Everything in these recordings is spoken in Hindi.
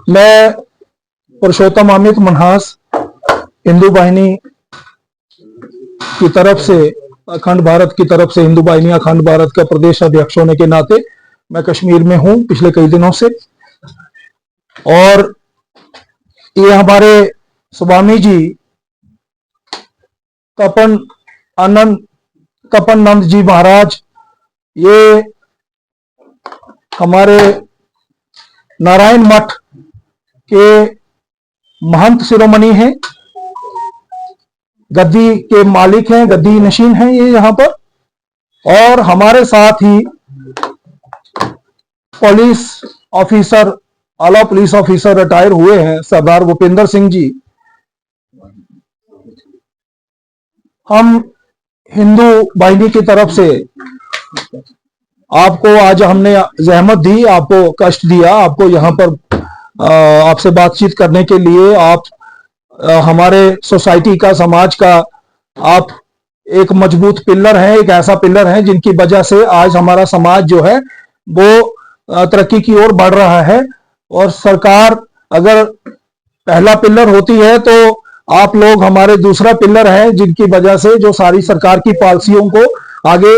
मैं पुरुषोत्तम अमित मनहास हिंदू वाहिनी की तरफ से, अखंड भारत की तरफ से, हिंदू वाहिनी अखंड भारत का प्रदेश अध्यक्ष होने के नाते मैं कश्मीर में हूं पिछले कई दिनों से। और ये हमारे स्वामी जी तपन नंद जी महाराज, ये हमारे नारायण मठ के महंत शिरोमणि हैं, गद्दी के मालिक हैं, गद्दी नशीन हैं ये यहाँ पर। और हमारे साथ ही पुलिस ऑफिसर, आला पुलिस ऑफिसर रिटायर हुए हैं सरदार भूपेंद्र सिंह जी। हम हिंदू वाहिनी की तरफ से आपको आज हमने जहमत दी, आपको कष्ट दिया, आपको यहाँ पर आपसे बातचीत करने के लिए। आप हमारे सोसाइटी का, समाज का आप एक मजबूत पिलर हैं, एक ऐसा पिलर है जिनकी वजह से आज हमारा समाज जो है वो तरक्की की ओर बढ़ रहा है। और सरकार अगर पहला पिलर होती है तो आप लोग हमारे दूसरा पिलर है, जिनकी वजह से जो सारी सरकार की पॉलिसियों को आगे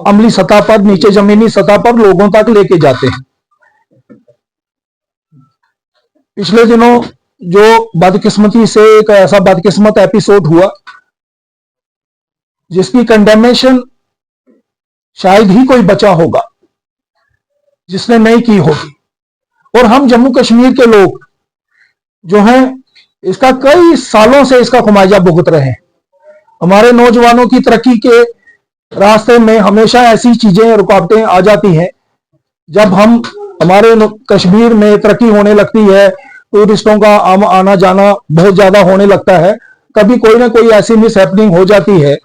अमली सतह पर, नीचे जमीनी सतह पर लोगों तक लेके जाते हैं। पिछले दिनों जो बदकिस्मती से एक ऐसा बदकिस्मत एपिसोड हुआ जिसकी कंडेमेशन शायद ही कोई बचा होगा जिसने नहीं की होगी। और हम जम्मू कश्मीर के लोग जो हैं इसका कई सालों से इसका खुमाजा भुगत रहे हैं। हमारे नौजवानों की तरक्की के रास्ते में हमेशा ऐसी चीजें, रुकावटें आ जाती हैं। जब हमारे कश्मीर में तरक्की होने लगती है, टूरिस्टों का आना जाना बहुत ज्यादा होने लगता है, कभी कोई ना कोई ऐसी मिस हैपनिंग हो जाती है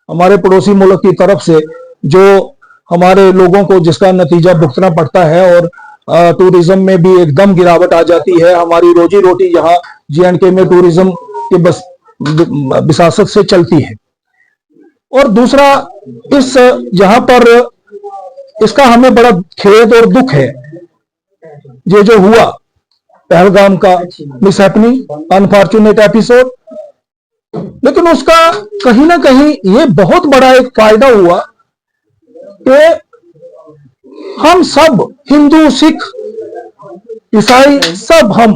हमारे पड़ोसी मुल्क की तरफ से जो हमारे लोगों को, जिसका नतीजा भुगतना पड़ता है। और टूरिज्म में भी एकदम गिरावट आ जाती है। हमारी रोजी रोटी यहाँ J&K में टूरिज्म के बस विसासत से चलती है। और दूसरा, इस जहां पर इसका हमें बड़ा खेद और दुख है, ये जो हुआ पहलगाम का मिस हैपनिंग, अनफॉर्चुनेट एपिसोड। लेकिन उसका कहीं ना कहीं ये बहुत बड़ा एक फायदा हुआ कि हम सब, हिंदू, सिख, ईसाई, सब हम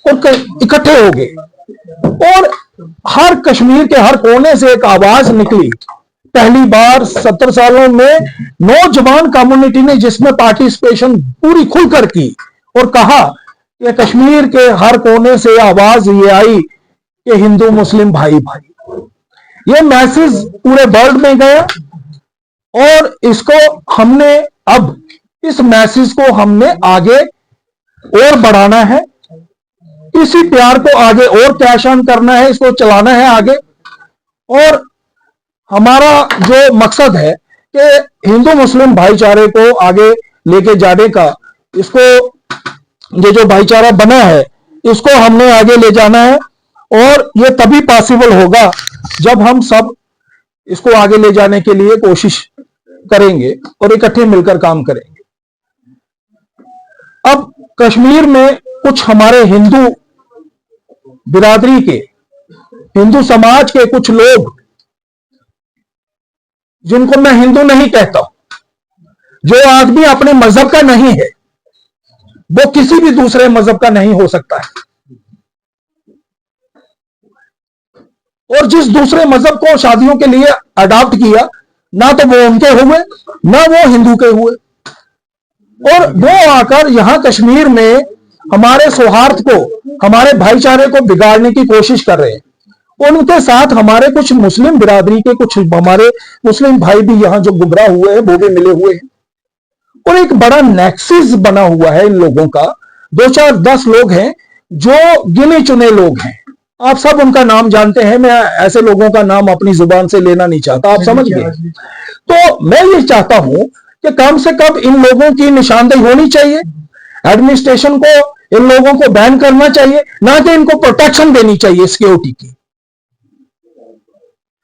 इकट्ठे हो गए और हर कश्मीर के हर कोने से एक आवाज निकली। पहली बार 70 सालों में नौजवान कम्युनिटी ने जिसमें पार्टिसिपेशन पूरी खुलकर की और कहा कि कश्मीर के हर कोने से आवाज ये आई कि हिंदू मुस्लिम भाई भाई। ये मैसेज पूरे वर्ल्ड में गया और इसको हमने, अब इस मैसेज को हमने आगे और बढ़ाना है, इसी प्यार को आगे और कैश ऑन करना है, इसको चलाना है आगे। और हमारा जो मकसद है कि हिंदू मुस्लिम भाईचारे को आगे लेके जाने का, इसको ये जो भाईचारा बना है इसको हमने आगे ले जाना है। और ये तभी पॉसिबल होगा जब हम सब इसको आगे ले जाने के लिए कोशिश करेंगे और इकट्ठे मिलकर काम करेंगे। अब कश्मीर में कुछ हमारे हिंदू बिरादरी के, हिंदू समाज के कुछ लोग, जिनको मैं हिंदू नहीं कहता, जो आदमी अपने मजहब का नहीं है वो किसी भी दूसरे मजहब का नहीं हो सकता है। और जिस दूसरे मजहब को शादियों के लिए अडॉप्ट किया, ना तो वो उनके हुए ना वो हिंदू के हुए, और वो आकर यहां कश्मीर में हमारे सौहार्द को, हमारे भाईचारे को बिगाड़ने की कोशिश कर रहे हैं। उनके साथ हमारे कुछ मुस्लिम बिरादरी के कुछ हमारे मुस्लिम भाई भी यहां जो गुमराह हुए हैं वो भी मिले हुए हैं। और एक बड़ा नेक्सस बना हुआ है इन लोगों का। 2, 4, 10 लोग हैं जो गिने चुने लोग हैं, आप सब उनका नाम जानते हैं। मैं ऐसे लोगों का नाम अपनी जुबान से लेना नहीं चाहता, आप समझ गए। तो मैं ये चाहता हूं कि कम से कम इन लोगों की निशानदेही होनी चाहिए, एडमिनिस्ट्रेशन को इन लोगों को बैन करना चाहिए, ना कि इनको प्रोटेक्शन देनी चाहिए सिक्योरिटी की।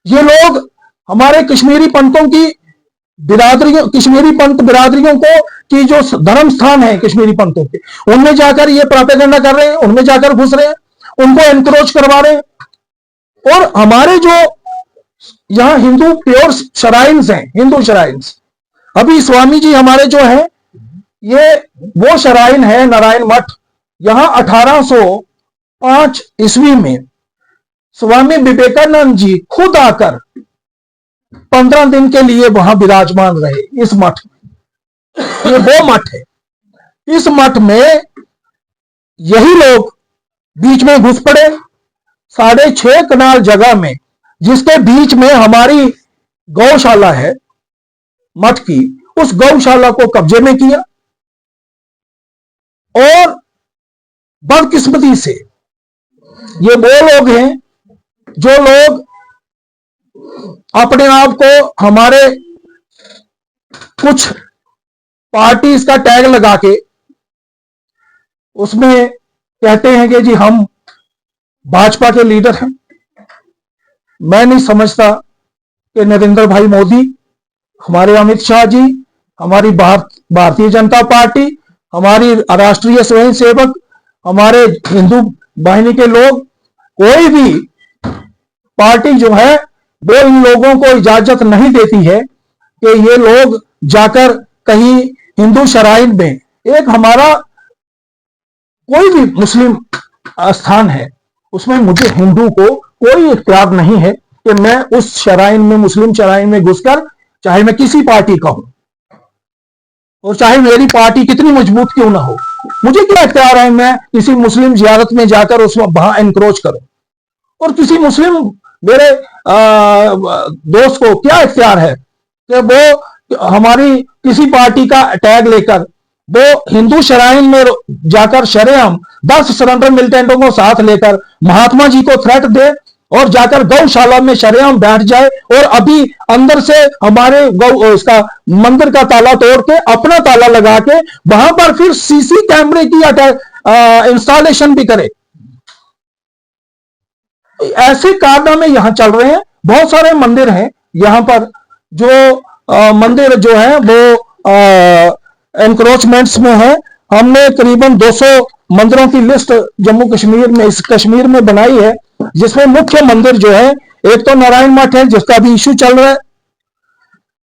ये लोग हमारे कश्मीरी पंडितों की बिरादरियों, कश्मीरी पंथ बिरादरियों को कि जो धर्म स्थान है कश्मीरी पंथों के, उनमें जाकर ये प्रोपेगेंडा कर रहे हैं, उनमें जाकर घुस रहे हैं, उनको एनक्रोच करवा रहे हैं। और हमारे जो यहां हिंदू प्योर शराइन्स हैं, हिंदू शराइन्स, अभी स्वामी जी हमारे जो है, ये वो शराइन है नारायण मठ। यहां 1805 ईस्वी में स्वामी विवेकानंद जी खुद आकर 15 दिन के लिए वहां विराजमान रहे इस मठ में। ये वो मठ है। इस मठ में यही लोग बीच में घुस पड़े, 6.5 कनाल जगह में, जिसके बीच में हमारी गौशाला है मठ की, उस गौशाला को कब्जे में किया। और बदकिस्मती से ये वो लोग हैं जो लोग अपने आप को हमारे कुछ पार्टीज का टैग लगा के उसमें कहते हैं कि जी हम भाजपा के लीडर हैं। मैं नहीं समझता कि नरेंद्र भाई मोदी, हमारे अमित शाह जी, हमारी भारतीय जनता पार्टी, हमारी राष्ट्रीय स्वयंसेवक, हमारे हिंदू वाहिनी के लोग, कोई भी पार्टी जो है वो इन लोगों को इजाजत नहीं देती है कि ये लोग जाकर कहीं हिंदू शराइन में, एक हमारा कोई भी मुस्लिम स्थान है उसमें मुझे हिंदू को कोई इख्तियार नहीं है कि मैं उस शराइन में, मुस्लिम शराइन में घुसकर, चाहे मैं किसी पार्टी का हूं और चाहे मेरी पार्टी कितनी मजबूत क्यों ना हो, मुझे क्या इख्तियार है मैं किसी मुस्लिम जियारत में जाकर उसमें वहां एनक्रोच करूं। और किसी मुस्लिम मेरे दोस्त को क्या इख्तियार है कि वो हमारी किसी पार्टी का टैग लेकर वो हिंदू शराइन में जाकर शरेआम 10 सरेंडर मिलिटेंटों को साथ लेकर महात्मा जी को थ्रेट दे और जाकर गौशाला में शरेआम बैठ जाए और अभी अंदर से हमारे उसका मंदिर का ताला तोड़ के अपना ताला लगा के वहां पर फिर सीसी कैमरे की इंस्टॉलेशन भी करे। ऐसे कारनामे यहां चल रहे हैं। बहुत सारे मंदिर हैं यहां पर जो मंदिर जो है वो एनक्रोचमेंट्स में है। हमने करीबन 200 मंदिरों की लिस्ट जम्मू कश्मीर में, इस कश्मीर में बनाई है, जिसमें मुख्य मंदिर जो है, एक तो नारायण मठ है जिसका भी इश्यू चल रहा है,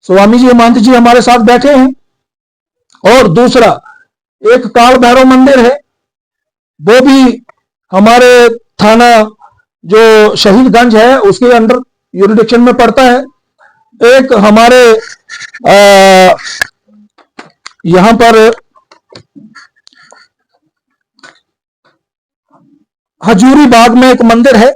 स्वामी जी महंत जी हमारे साथ बैठे हैं, और दूसरा एक काल भैरव मंदिर है, वो भी हमारे थाना जो शहीदगंज है उसके अंडर यूरिडिक्शन में पड़ता है। एक हमारे यहां पर हजूरी बाग में एक मंदिर है,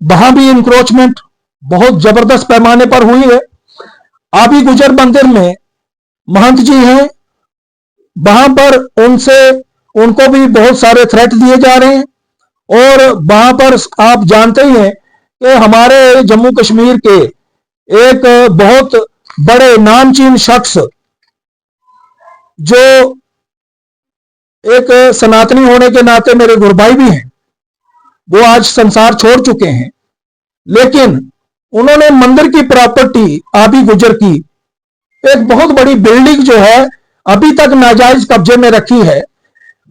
वहां भी इंक्रोचमेंट बहुत जबरदस्त पैमाने पर हुई है। आबी गुजर मंदिर में महंत जी हैं, वहां पर उनको भी बहुत सारे थ्रेट दिए जा रहे हैं। और वहां पर आप जानते ही हैं कि हमारे जम्मू कश्मीर के एक बहुत बड़े नामचीन शख्स जो एक सनातनी होने के नाते मेरे गुरभाई भी हैं, वो आज संसार छोड़ चुके हैं, लेकिन उन्होंने मंदिर की प्रॉपर्टी आबी गुजर की एक बहुत बड़ी बिल्डिंग जो है अभी तक नाजायज कब्जे में रखी है।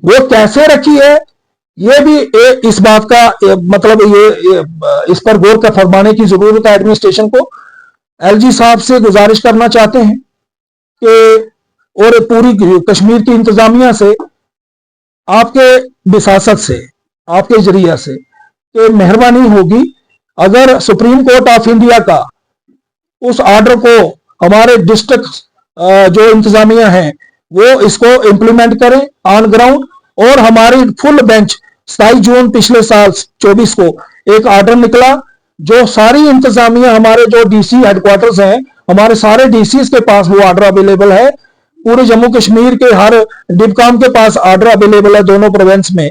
वो कैसे रखी है ये भी इस बात का मतलब ये इस पर गौर का फरमाने की जरूरत है। एडमिनिस्ट्रेशन को एलजी साहब से गुजारिश करना चाहते हैं कि और पूरी कश्मीर की इंतजामिया से, आपके विसासत से, आपके जरिया से कि मेहरबानी होगी अगर सुप्रीम कोर्ट ऑफ इंडिया का उस ऑर्डर को हमारे डिस्ट्रिक्ट जो इंतजामिया है वो इसको इंप्लीमेंट करें ऑन ग्राउंड। और हमारी फुल बेंच 27 जून पिछले साल 24 को एक ऑर्डर निकला, जो सारी इंतजामिया, हमारे जो डीसी हेडक्वार्टर्स हैं, हमारे सारे डीसीज के पास वो ऑर्डर अवेलेबल है, पूरे जम्मू कश्मीर के हर डिपकाम के पास ऑर्डर अवेलेबल है दोनों प्रोविंस में,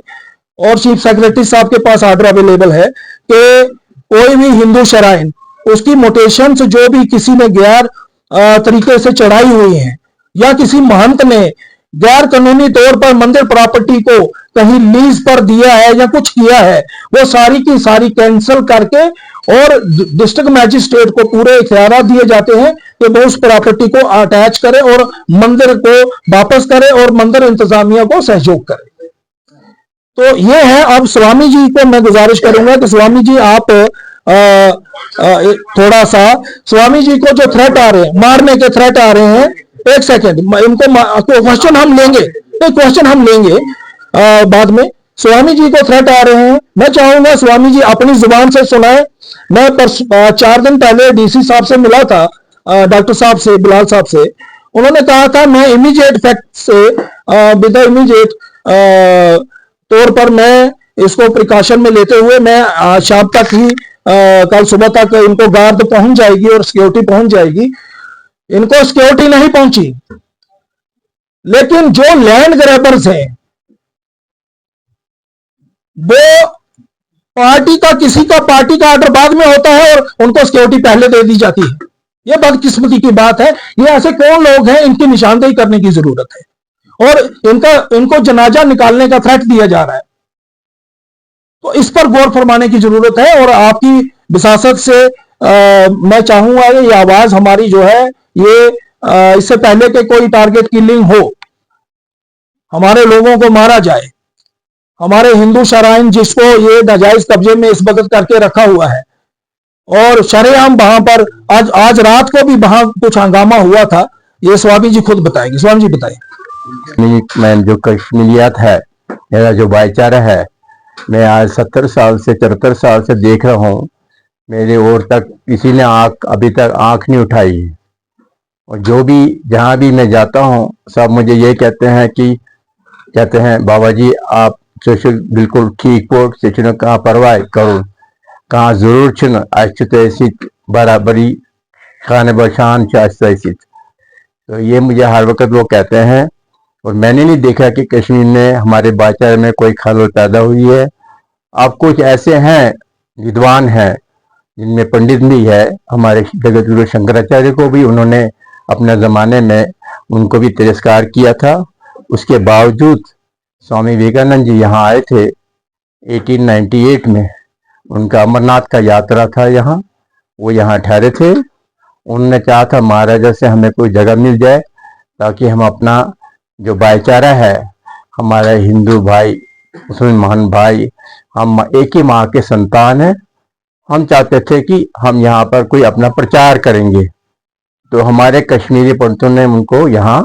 और चीफ सेक्रेटरी साहब के पास ऑर्डर अवेलेबल है कि कोई भी हिंदू शराइन, उसकी मोटेशंस जो भी किसी ने गैर तरीके से चढ़ाई हुई है या किसी महंत ने गैर कानूनी तौर पर मंदिर प्रॉपर्टी को कहीं लीज पर दिया है या कुछ किया है, वो सारी की सारी कैंसिल करके और डिस्ट्रिक्ट मैजिस्ट्रेट को पूरे इख्तियार दिए जाते हैं कि वो उस प्रॉपर्टी को अटैच करे और मंदिर को वापस करे और मंदिर इंतजामिया को सहयोग करे। तो ये है। अब स्वामी जी को मैं गुजारिश करूंगा कि स्वामी जी आप थोड़ा सा, स्वामी जी को जो थ्रेट आ रहे हैं, मारने के थ्रेट आ रहे हैं, एक सेकेंड, इनको क्वेश्चन हम लेंगे, क्वेश्चन हम लेंगे बाद में। स्वामी जी को थ्रेट आ रहे हैं, मैं चाहूंगा स्वामी जी अपनी जुबान से सुनाए। मैं 4 दिन पहले डीसी साहब से मिला था, डॉक्टर साहब से, बिलाल साहब से। उन्होंने कहा था मैं इमीडिएट फैक्ट से, विद इमीडिएट तौर पर मैं इसको प्रिकॉशन में लेते हुए मैं शाम तक ही, कल सुबह तक इनको गार्ड पहुंच जाएगी और सिक्योरिटी पहुंच जाएगी। इनको सिक्योरिटी नहीं पहुंची, लेकिन जो लैंड ग्रैबर्स हैं वो पार्टी का, किसी का पार्टी का ऑर्डर बाद में होता है और उनको सिक्योरिटी पहले दे दी जाती है। यह बदकिस्मती की बात है। ये ऐसे कौन लोग हैं, इनकी निशानदेही करने की जरूरत है। और इनको जनाजा निकालने का थ्रेट दिया जा रहा है, तो इस पर गौर फरमाने की जरूरत है। और आपकी विसासत से मैं चाहूंगा ये आवाज हमारी जो है, ये इससे पहले कि कोई टारगेट किलिंग हो, हमारे लोगों को मारा जाए, हमारे हिंदू शराइन जिसको ये नाजायज कब्जे में इस वक्त करके रखा हुआ है, और शरेआम वहां पर आज रात को भी वहां कुछ हंगामा हुआ था, ये स्वामी जी खुद बताएंगे। स्वामी जी बताएं। मैं जो कश्मीरियत है, मेरा जो भाईचारा है, मैं आज 70 साल से 74 साल से देख रहा हूँ, मेरे ओर तक किसी ने अभी तक आंख नहीं उठाई। और जो भी जहाँ भी मैं जाता हूँ, सब मुझे ये कहते हैं बाबा जी आप बिल्कुल ठीक पोट से कहाँ परवाह करो, कहाँ जरूर छन अच्छी बराबरी खाने बशान चाहती। तो ये मुझे हर वक्त वो कहते हैं। और मैंने नहीं देखा कि कश्मीर में हमारे भाईचारे में कोई खलल पैदा हुई है। अब कुछ ऐसे हैं विद्वान हैं, जिनमें पंडित भी है, हमारे जगत गुरु शंकराचार्य को भी उन्होंने अपने ज़माने में उनको भी तिरस्कार किया था। उसके बावजूद स्वामी विवेकानंद जी यहाँ आए थे 1898 में। उनका अमरनाथ का यात्रा था यहाँ, वो यहाँ ठहरे थे। उन्होंने चाहा था महाराजा से हमें कोई जगह मिल जाए ताकि हम अपना जो भाईचारा है, हमारा हिंदू भाई मुसलमान भाई, हम एक ही माँ के संतान हैं, हम चाहते थे कि हम यहाँ पर कोई अपना प्रचार करेंगे। तो हमारे कश्मीरी पंडितों ने उनको यहाँ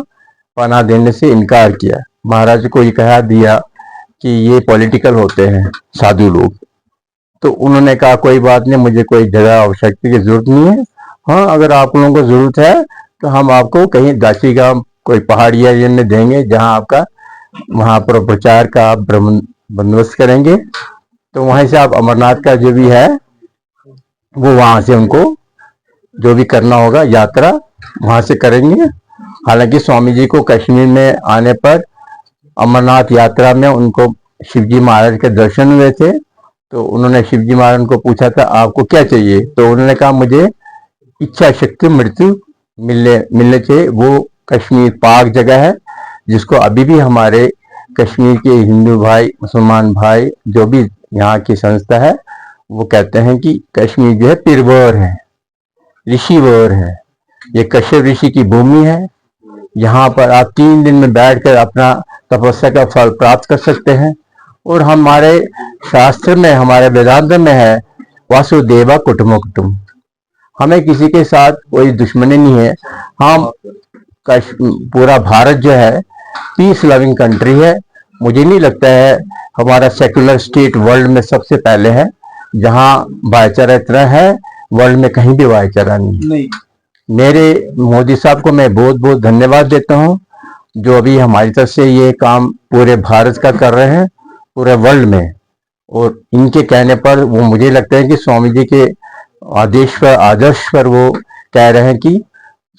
पनाह देने से इनकार किया। महाराज को ये कहा दिया कि ये पॉलिटिकल होते हैं साधु लोग। तो उन्होंने कहा कोई बात नहीं, मुझे कोई जगह आवश्यकता की जरूरत नहीं है। हाँ, अगर आप लोगों को जरूरत है तो हम आपको कहीं दाची गांव कोई पहाड़ी एरिया में देंगे, जहां आपका वहां पर प्रचार का आप बंदोबस्त करेंगे। तो वहीं से आप अमरनाथ का जो भी है वो वहां से उनको जो भी करना होगा यात्रा वहां से करेंगे। हालांकि स्वामी जी को कश्मीर में आने पर अमरनाथ यात्रा में उनको शिवजी महाराज के दर्शन हुए थे। तो उन्होंने शिवजी महाराज को पूछा था आपको क्या चाहिए, तो उन्होंने कहा मुझे इच्छा शक्ति मृत्यु मिलने चाहिए। वो कश्मीर पाक जगह है, जिसको अभी भी हमारे कश्मीर के हिंदू भाई मुसलमान भाई जो भी यहाँ की संस्था है वो कहते हैं कि कश्मीर जो है पीरवर है, ऋषिवर है, ये कश्यप ऋषि की भूमि है। यहाँ पर आप 3 दिन में बैठकर अपना तपस्या का फल प्राप्त कर सकते हैं। और हमारे शास्त्र में, हमारे वेदांत में है वासुदेवा कुटुंबकम, हमें किसी के साथ कोई दुश्मनी नहीं है। हम पूरा भारत जो है पीस लविंग कंट्री है। मुझे नहीं लगता है हमारा सेकुलर स्टेट वर्ल्ड में सबसे पहले है, जहाँ भाईचारा इतना है, वर्ल्ड में कहीं भी भाईचारा नहीं। मेरे मोदी साहब को मैं बहुत बहुत धन्यवाद देता हूँ, जो अभी हमारी तरफ से ये काम पूरे भारत का कर रहे हैं, पूरे वर्ल्ड में। और इनके कहने पर वो मुझे लगता है कि स्वामी जी के आदर्श पर वो कह रहे हैं कि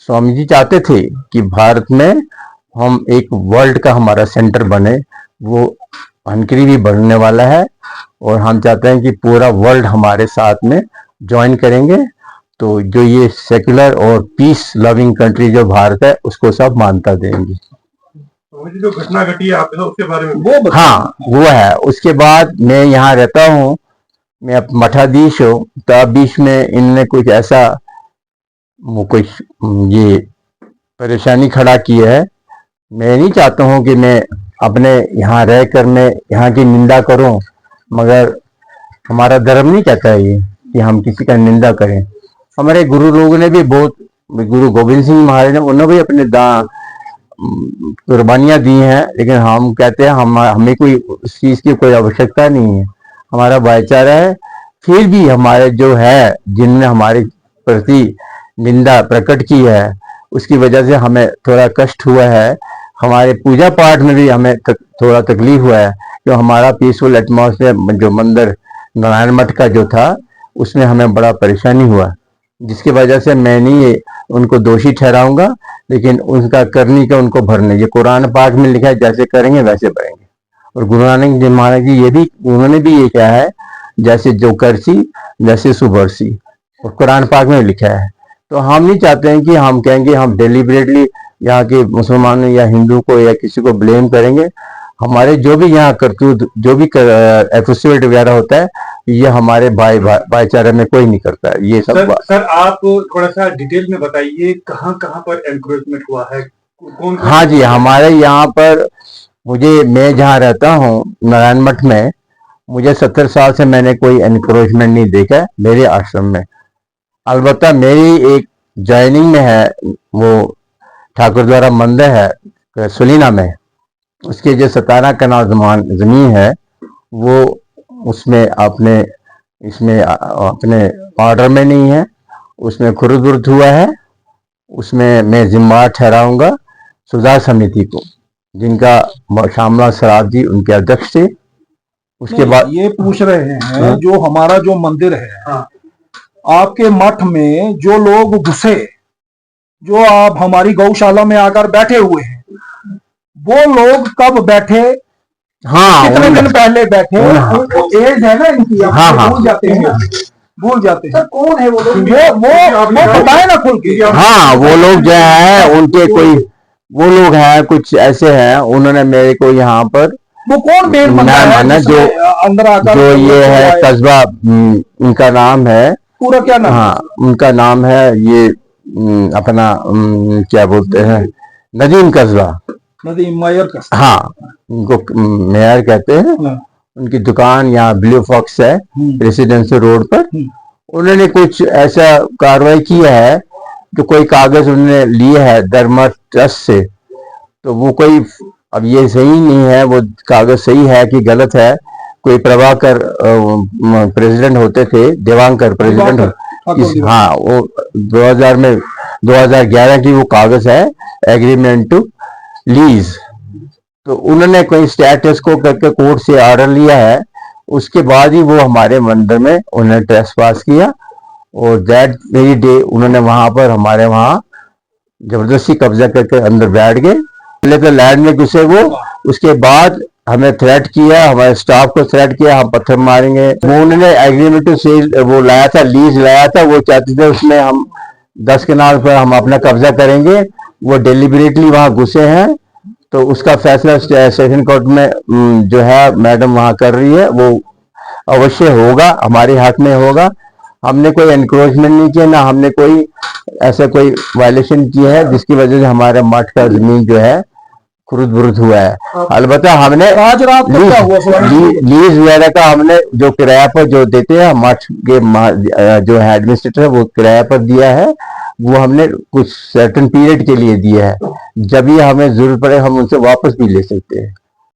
स्वामी जी चाहते थे कि भारत में हम एक वर्ल्ड का हमारा सेंटर बने। वो हनकरी भी बनने वाला है और हम चाहते हैं कि पूरा वर्ल्ड हमारे साथ में ज्वाइन करेंगे। तो जो ये सेक्युलर और पीस लविंग कंट्री जो भारत है उसको सब मान्यता देंगे। जो घटना घटी है आपके साथ उसके बारे में वो हाँ वो है। उसके बाद मैं यहाँ रहता हूँ मैं अब मठाधीश हूँ, तो अब बीच में इनने कुछ ऐसा वो कुछ ये परेशानी खड़ा की है। मैं नहीं चाहता हूँ कि मैं अपने यहाँ रह कर मैं यहाँ की निंदा करूँ, मगर हमारा धर्म नहीं कहता है ये कि हम किसी का निंदा करें। हमारे गुरु लोगों ने भी बहुत, गुरु गोविंद सिंह महाराज ने, उन्होंने भी अपने कुर्बानियां दी हैं, लेकिन हम कहते हैं हमें कोई उस चीज की कोई आवश्यकता नहीं है, हमारा भाईचारा है। फिर भी हमारे जो है, जिनने हमारे प्रति निंदा प्रकट की है, उसकी वजह से हमें थोड़ा कष्ट हुआ है। हमारे पूजा पाठ में भी हमें थोड़ा तकलीफ हुआ है, जो हमारा पीसफुल एटमॉस्फेयर जो मंदिर नारायण मठ का जो था, उसमें हमें बड़ा परेशानी हुआ, जिसकी वजह से मैं नहीं उनको दोषी ठहराऊंगा, लेकिन उनका करनी का उनको भरने, ये कुरान पाक में लिखा है, जैसे करेंगे वैसे भरेंगे। और गुरु नानक देव महाराज जी ये भी, उन्होंने भी ये कहा है, जैसे जो करसी वैसे सुबरसी, और कुरान पाक में लिखा है। तो हम नहीं चाहते हैं कि हम कहेंगे हम डेलिबरेटली यहाँ के मुसलमान या हिंदू को या किसी को ब्लेम करेंगे। हमारे जो भी यहाँ करतूत, जो भी एफिसिएट वगैरह होता है, ये हमारे भाईचारे में कोई नहीं करता है ये सब। सर आप थोड़ा सा डिटेल में बताइए, कहाँ कहाँ पर एनक्रोचमेंट हुआ है, कौन? हाँ जी, हमारे यहाँ पर मैं जहाँ रहता हूँ नारायण मठ में, मुझे 70 साल से मैंने कोई एनक्रोचमेंट नहीं देखा है मेरे आश्रम में। अलबत्ता मेरी एक जॉइनिंग में है, वो ठाकुर द्वारा मंदिर है सुलीना में, उसके जो 17 कनाल जमीन है, वो उसमें इसमें अपने ऑर्डर में नहीं है, उसमें खुरुद हुआ है। उसमें मैं जिम्मेदार ठहराऊंगा सुधार समिति को, जिनका श्यामला सराफ जी उनके अध्यक्ष थे। उसके बाद ये पूछ रहे हैं, जो हमारा जो मंदिर है, आपके मठ में जो लोग घुसे, जो आप हमारी गौशाला में आकर बैठे हुए हैं, वो लोग कब बैठे, हाँ, कितने दिन पहले बैठे? एज है ना इनकी, हाँ, भूल जाते हैं। कौन है वो लोग? वो बताए ना खुल के। हाँ, वो लोग जो है उनके कोई वो लोग हैं, कुछ ऐसे हैं, उन्होंने मेरे को यहाँ पर वो कौन मेन बंदा है जो अंदर आकर, जो ये है कस्बा, उनका नाम है, पूरा क्या नाम? हाँ, उनका नाम है ये अपना क्या बोलते हैं, नदीम कस्बा, नदीम मेयर कस्बा। हाँ, उनको मेयर कहते हैं। उनकी दुकान यहाँ ब्लू फॉक्स है रेसिडेंशियल रोड पर। उन्होंने कुछ ऐसा कार्रवाई किया है, जो कोई कागज उन्होंने लिए है धर्म ट्रस्ट से, तो वो कोई, अब ये सही नहीं है, वो कागज सही है कि गलत है। कोई प्रभाकर प्रेसिडेंट होते थे, देवांकर प्रेसिडेंट, हाँ, वो 2011 की वो कागज है, एग्रीमेंट टू लीज। तो उन्होंने कोई स्टेटस को करके कोर्ट से ऑर्डर लिया है, उसके बाद ही वो हमारे मंदिर में उन्होंने ट्रेसपास किया, और दैट वेरी डे उन्होंने वहां पर हमारे वहां जबरदस्ती कब्जा करके अंदर बैठ गए। पहले तो लैंड में घुसे वो, उसके बाद हमें थ्रेट किया, हमारे स्टाफ को थ्रेट किया, हम पत्थर मारेंगे। वो उन्होंने एग्रीमेंट टू सेल वो लाया था, लीज लाया था, वो चाहते थे उसमें हम 10 कनाल पर हम अपना कब्जा करेंगे। वो डेलिबरेटली वहां घुसे हैं, तो उसका फैसला सेशन कोर्ट में जो है मैडम वहां कर रही है, वो अवश्य होगा, हमारे हाथ में होगा। हमने कोई एनक्रोचमेंट नहीं किया, ना हमने कोई ऐसा कोई वायलेशन किया है जिसकी वजह से हमारे मठ का जमीन जो है खुरुद बुरुद हुआ है। अलबत्ता हमने आज रात को क्या हुआ? लीज वगैरह का हमने जो किराया पर जो देते हैं, मठ के जो है एडमिनिस्ट्रेटर, वो किराया पर दिया है, वो हमने कुछ सर्टेन पीरियड के लिए दिया है। जब ये हमें जरूरत पड़े हम उनसे वापस भी ले सकते हैं।